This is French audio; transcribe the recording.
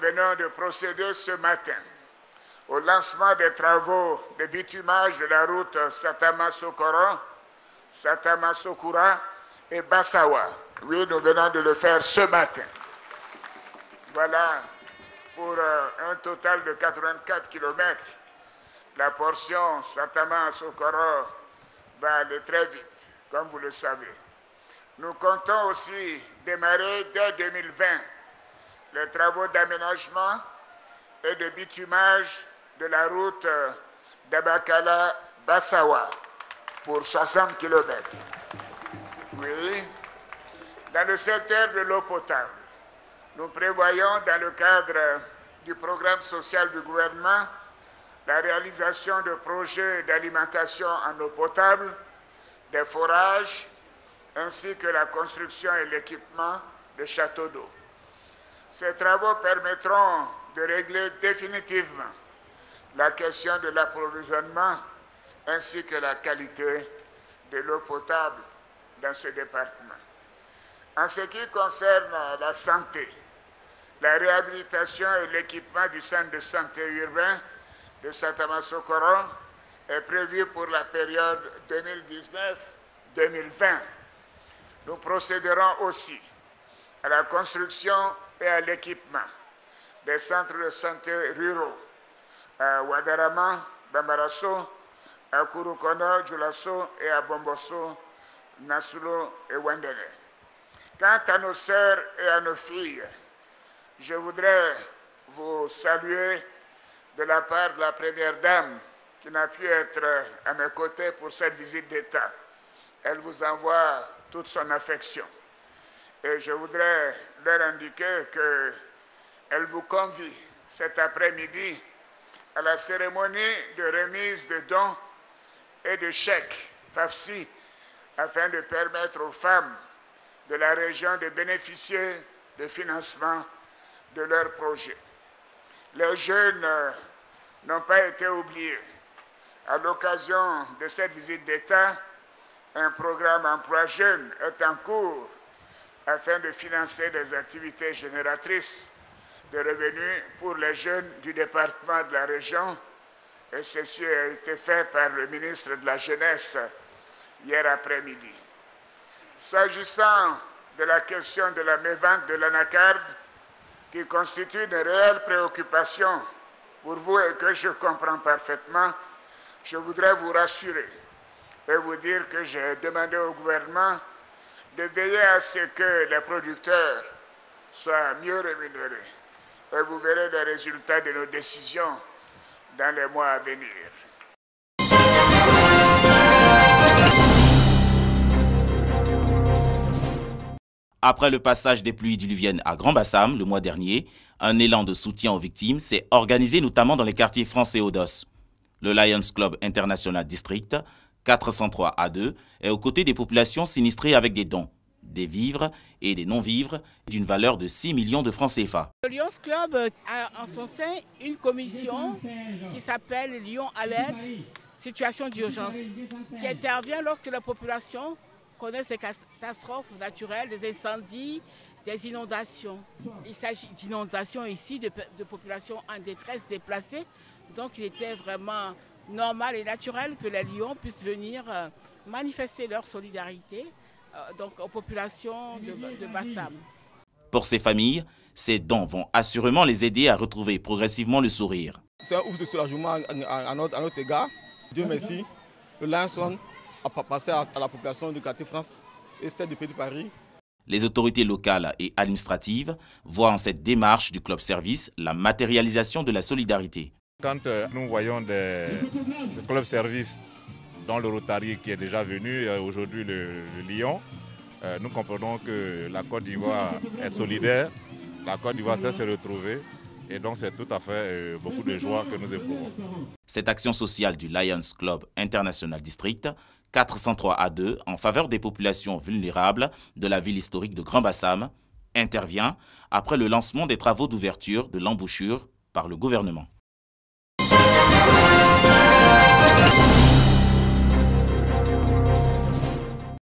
venons de procéder ce matin au lancement des travaux de bitumage de la route Satama-Sokoro, Satama-Sokura et Bassawa. Oui, nous venons de le faire ce matin. Voilà, pour un total de 84 km. La portion Satama-Sokoro va aller très vite, comme vous le savez. Nous comptons aussi démarrer dès 2020 les travaux d'aménagement et de bitumage de la route d'Abakala-Bassawa pour 60 km. Oui, dans le secteur de l'eau potable, nous prévoyons dans le cadre du programme social du gouvernement la réalisation de projets d'alimentation en eau potable, des forages, ainsi que la construction et l'équipement de châteaux d'eau. Ces travaux permettront de régler définitivement la question de l'approvisionnement ainsi que la qualité de l'eau potable dans ce département. En ce qui concerne la santé, la réhabilitation et l'équipement du centre de santé urbain de Satama-Sokoro est prévu pour la période 2019-2020. Nous procéderons aussi à la construction et à l'équipement des centres de santé ruraux à Wadarama, Bambarasso, à Kurukono, Djoulasso et à Bombosso, Nasulo et Wendene. Quant à nos sœurs et à nos filles, je voudrais vous saluer de la part de la Première Dame qui n'a pu être à mes côtés pour cette visite d'État. Elle vous envoie toute son affection. Et je voudrais leur indiquer qu'elle vous convie cet après-midi à la cérémonie de remise de dons et de chèques FAFSI afin de permettre aux femmes de la région de bénéficier de financement de leurs projets. Les jeunes n'ont pas été oubliés. À l'occasion de cette visite d'État, un programme emploi jeune est en cours afin de financer des activités génératrices de revenus pour les jeunes du département de la région. Et ceci a été fait par le ministre de la Jeunesse hier après-midi. S'agissant de la question de la mévente de l'anacarde, qui constitue une réelle préoccupation pour vous et que je comprends parfaitement, je voudrais vous rassurer et vous dire que j'ai demandé au gouvernement de veiller à ce que les producteurs soient mieux rémunérés. Et vous verrez les résultats de nos décisions dans les mois à venir. Après le passage des pluies diluviennes à Grand Bassam le mois dernier, un élan de soutien aux victimes s'est organisé notamment dans les quartiers français Odos. Le Lions Club International District 403 A2 est aux côtés des populations sinistrées avec des dons, des vivres et des non-vivres d'une valeur de 6 millions de francs CFA. Le Lions Club a en son sein une commission qui s'appelle Lyon Alerte, situation d'urgence, qui intervient lorsque la population connaît ces catastrophes naturelles, des incendies, des inondations. Il s'agit d'inondations ici, de populations en détresse déplacées. Donc il était vraiment normal et naturel que les Lions puissent venir manifester leur solidarité donc aux populations de Bassam. Pour ces familles, ces dons vont assurément les aider à retrouver progressivement le sourire. C'est un ouf de soulagement à notre égard. Dieu merci. Le Lions a passé à la population du quartier France et celle du Petit Paris. Les autorités locales et administratives voient en cette démarche du Club Service la matérialisation de la solidarité. Quand nous voyons des clubs services dont le Rotary qui est déjà venu, aujourd'hui le Lyon, nous comprenons que la Côte d'Ivoire est solidaire, la Côte d'Ivoire sait se retrouver et donc c'est tout à fait beaucoup de joie que nous éprouvons. Cette action sociale du Lions Club International District 403 A2 en faveur des populations vulnérables de la ville historique de Grand Bassam intervient après le lancement des travaux d'ouverture de l'embouchure par le gouvernement.